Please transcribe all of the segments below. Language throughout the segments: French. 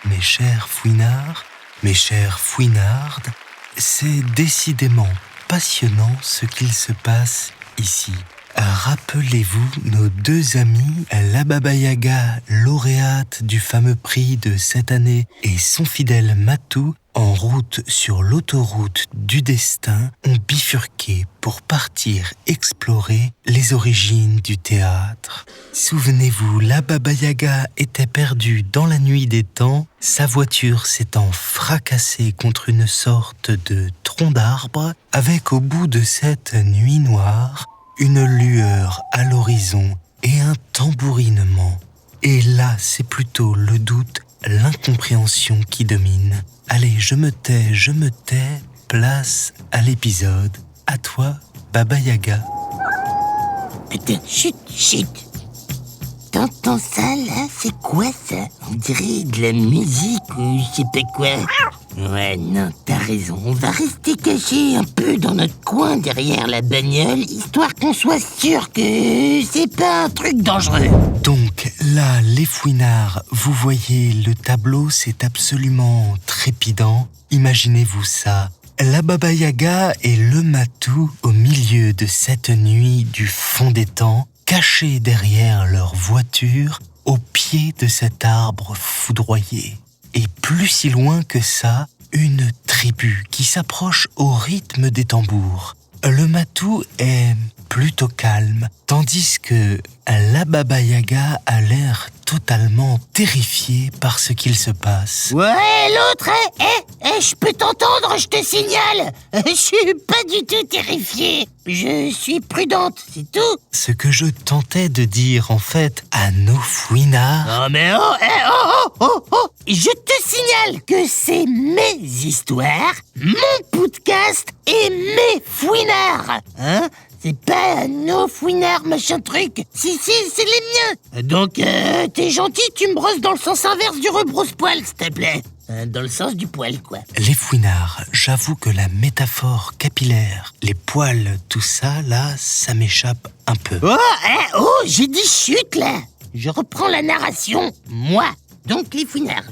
mes chers fouinards, mes chères fouinardes, c'est décidément passionnant ce qu'il se passe ici. Rappelez-vous nos deux amis, la Baba Yaga, lauréate du fameux prix de cette année, et son fidèle Matou, en route sur l'autoroute du destin, ont bifurqué pour partir explorer les origines du théâtre. Souvenez-vous, la Baba Yaga était perdue dans la nuit des temps, sa voiture s'étant fracassée contre une sorte de tronc d'arbre, avec au bout de cette nuit noire, une lueur à l'horizon et un tambourinement. Et là, c'est plutôt le doute, l'incompréhension qui domine. Allez, je me tais, place à l'épisode. À toi, Baba Yaga. Attends, chut. T'entends ça, là? C'est quoi, ça? On dirait de la musique ou je sais pas quoi. Ouais, non, t'as raison. On va rester cachés un peu dans notre coin derrière la bagnole, histoire qu'on soit sûr que c'est pas un truc dangereux. Donc là, les fouinards, vous voyez, le tableau, c'est absolument trépidant. Imaginez-vous ça. La Baba Yaga et le Matou au milieu de cette nuit du fond des temps, cachés derrière leur voiture, au pied de cet arbre foudroyé. Et plus si loin que ça, une tribu qui s'approche au rythme des tambours. Le Matou est plutôt calme, tandis que la Baba Yaga a l'air totalement terrifiée par ce qu'il se passe. Ouais, l'autre, je peux t'entendre, je te signale. Je suis pas du tout terrifiée. Je suis prudente, c'est tout. Ce que je tentais de dire, en fait, à nos fouinards... Oh, mais je te signale que c'est mes histoires, mon podcast et mes fouinards. Hein? C'est pas nos fouinards, machin truc. Si, c'est les miens. Donc, t'es gentil, tu me brosses dans le sens inverse du rebrousse-poil, s'il te plaît. Dans le sens du poil, quoi. Les fouinards, j'avoue que la métaphore capillaire, les poils, tout ça, là, ça m'échappe un peu. J'ai dit chut, là. Je reprends la narration, moi. Donc, les fouinards.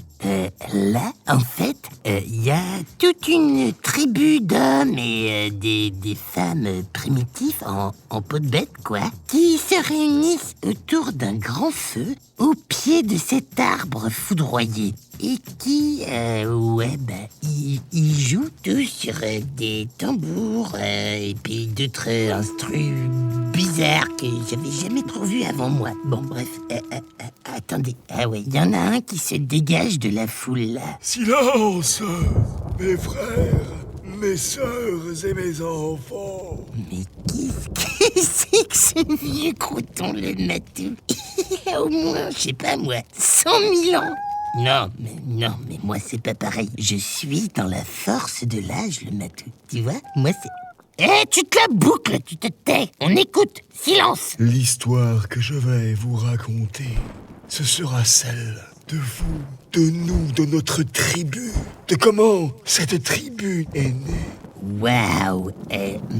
Là, en fait, il y a toute une tribu d'hommes et des femmes primitifs en peau de bête, quoi, qui se réunissent autour d'un grand feu au pied de cet arbre foudroyé et qui, ils jouent tous sur des tambours et puis d'autres instruments bizarres que j'avais jamais trop vus avant moi. Bon, bref, attendez. Ah ouais, il y en a un qui se dégage de la foule, là. Silence, mes frères, mes sœurs et mes enfants. Mais qu'est-ce que c'est que ce vieux crouton, le Matou? Il a au moins, je sais pas moi, 100 000 ans. Non, mais moi c'est pas pareil. Je suis dans la force de l'âge, le Matou. Tu vois, moi c'est... tu te la boucles, tu te tais. On écoute, silence. L'histoire que je vais vous raconter, ce sera celle de vous, de nous, de notre tribu, de comment cette tribu est née. Waouh,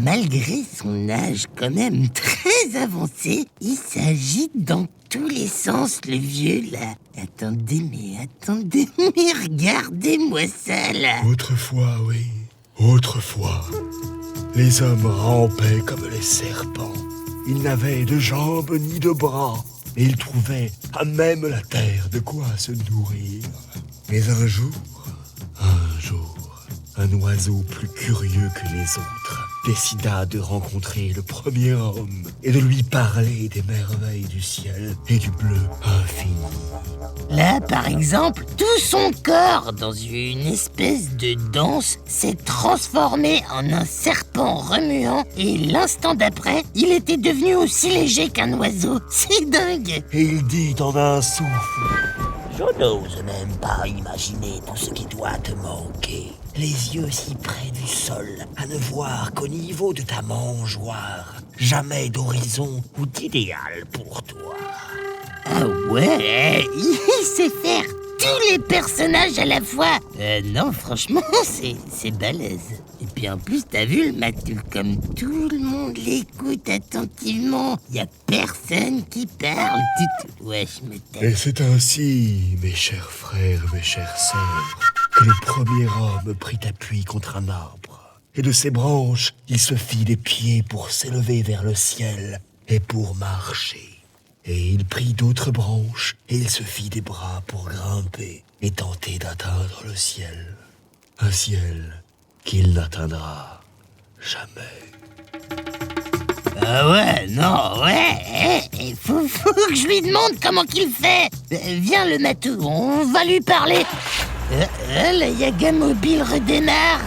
malgré son âge quand même très avancé, il s'agite dans tous les sens, le vieux, là. Attendez, mais regardez-moi ça, là. Autrefois, oui, autrefois, les hommes rampaient comme les serpents. Ils n'avaient de jambes ni de bras, et ils trouvaient à même la terre de quoi se nourrir. Mais un jour, un oiseau plus curieux que les autres décida de rencontrer le premier homme et de lui parler des merveilles du ciel et du bleu infini. Là, par exemple, tout son corps, dans une espèce de danse, s'est transformé en un serpent remuant et l'instant d'après, il était devenu aussi léger qu'un oiseau. C'est dingue! Et il dit en un souffle: Je n'ose même pas imaginer tout ce qui doit te manquer. Les yeux si près du sol, à ne voir qu'au niveau de ta mangeoire. Jamais d'horizon ou d'idéal pour toi. Ah ouais, il sait faire tous les personnages à la fois. Non, franchement, c'est balèze. Et puis en plus, t'as vu le Matou, comme tout le monde l'écoute attentivement. Y a personne qui parle. Wesh, mais Et c'est ainsi, mes chers frères, mes chères sœurs, que le premier homme prit appui contre un arbre. Et de ses branches, il se fit des pieds pour s'élever vers le ciel et pour marcher. Et il prit d'autres branches, et il se fit des bras pour grimper et tenter d'atteindre le ciel. Un ciel qu'il n'atteindra jamais. Ah ouais, non, ouais, faut que je lui demande comment qu'il fait. Viens le Matou, on va lui parler. La Yaga mobile redémarre.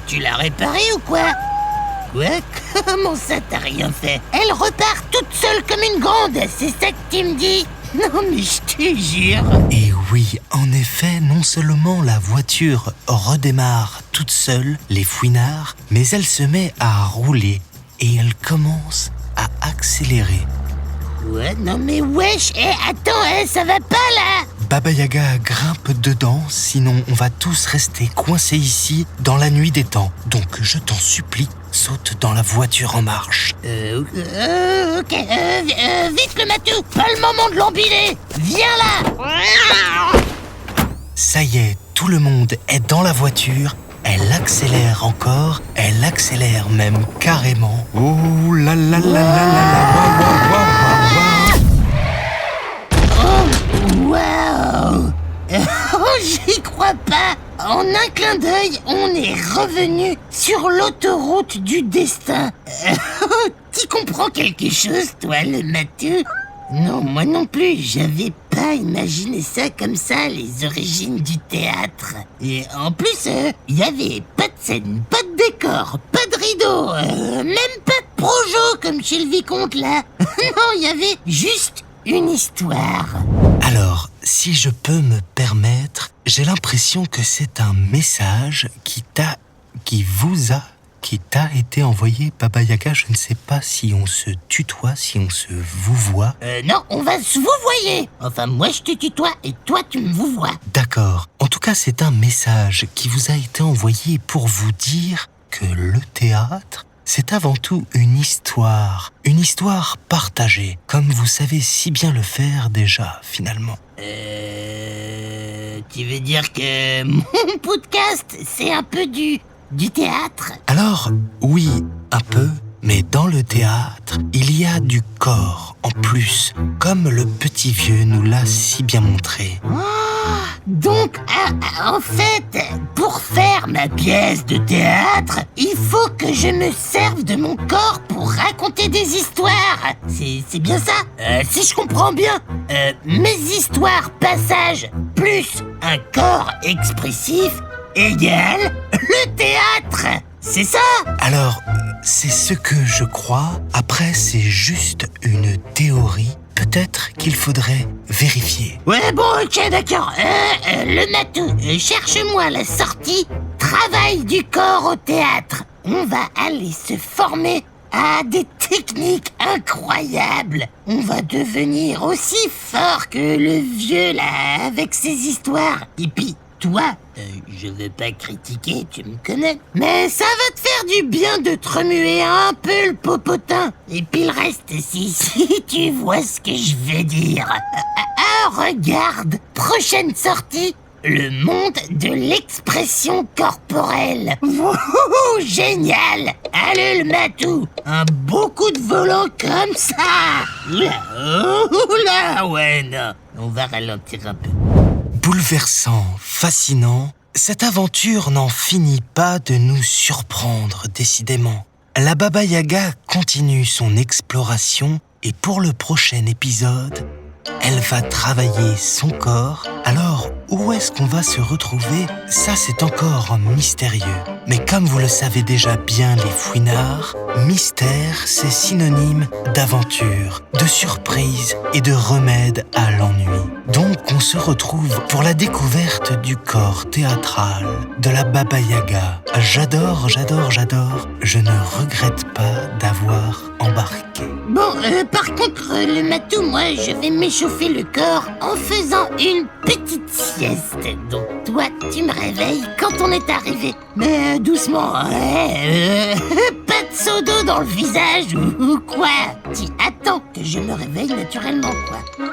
Tu l'as réparée ou quoi? Quoi? Comment ça t'as rien fait? Elle repart toute seule comme une grande, c'est ça que tu me dis? Non mais je te jure. Et oui, en effet, non seulement la voiture redémarre toute seule, les fouinards, mais elle se met à rouler et elle commence à accélérer. Ouais, non mais wesh, attends, ça va pas là? Baba Yaga grimpe dedans, sinon on va tous rester coincés ici dans la nuit des temps. Donc je t'en supplie, saute dans la voiture en marche. Ok, vite le Matou, pas le moment de l'embiler. Viens là. Ça y est, tout le monde est dans la voiture. Elle accélère encore, elle accélère même carrément. Oh là là là là là là, Waouh. J'y crois pas. En un clin d'œil, on est revenu sur l'autoroute du destin. T'y comprends quelque chose, toi, le Matou? Non, moi non plus, j'avais pas imaginé ça comme ça, les origines du théâtre. Et en plus, il y avait pas de scène, pas de décor, pas de rideau, même pas de projo comme chez le vicomte là. Non, il y avait juste une histoire. Alors, si je peux me permettre, j'ai l'impression que c'est un message qui t'a été envoyé, Baba Yaga. Je ne sais pas si on se tutoie, si on se vouvoie. Non, on va se vouvoyer. Enfin, moi je te tutoie et toi tu me vouvoies. D'accord. En tout cas, c'est un message qui vous a été envoyé pour vous dire que le théâtre, c'est avant tout une histoire partagée, comme vous savez si bien le faire déjà, finalement. Tu veux dire que mon podcast, c'est un peu du théâtre? Alors, oui, un peu, mais dans le théâtre, il y a du corps en plus, comme le petit vieux nous l'a si bien montré. Donc, en fait, pour faire ma pièce de théâtre, il faut que je me serve de mon corps pour raconter des histoires. C'est bien ça? Si je comprends bien, mes histoires passages plus un corps expressif égale le théâtre. C'est ça? Alors, c'est ce que je crois. Après, c'est juste une théorie. Peut-être qu'il faudrait vérifier. Ouais, bon, ok, d'accord. Le Matou, cherche-moi la sortie travail du corps au théâtre. On va aller se former à des techniques incroyables. On va devenir aussi fort que le vieux, là, avec ses histoires. Et puis, toi, je veux pas critiquer, tu me connais, mais ça va te faire du bien de te remuer un peu le popotin. Et puis le reste, si tu vois ce que je veux dire. Regarde, prochaine sortie, le monde de l'expression corporelle. Wouhou, génial. Allez le Matou, un beau coup de volant comme ça. Oula, ouais, non, on va ralentir un peu. Bouleversant, fascinant, cette aventure n'en finit pas de nous surprendre, décidément. La Baba Yaga continue son exploration et pour le prochain épisode, elle va travailler son corps. Alors, où est-ce qu'on va se retrouver? Ça, c'est encore mystérieux. Mais comme vous le savez déjà bien, les fouinards, mystère, c'est synonyme d'aventure, de surprise et de remède à l'ennui. Donc, on se retrouve pour la découverte du corps théâtral de la Baba Yaga. J'adore. Je ne regrette pas d'avoir embarqué. Bon, Bon, par contre, le matou, moi, je vais m'échauffer le corps en faisant une petite sieste. Donc toi, tu me réveilles quand on est arrivé. Mais doucement, ouais, pas de seau d'eau dans le visage ou quoi. Tu attends que je me réveille naturellement, quoi.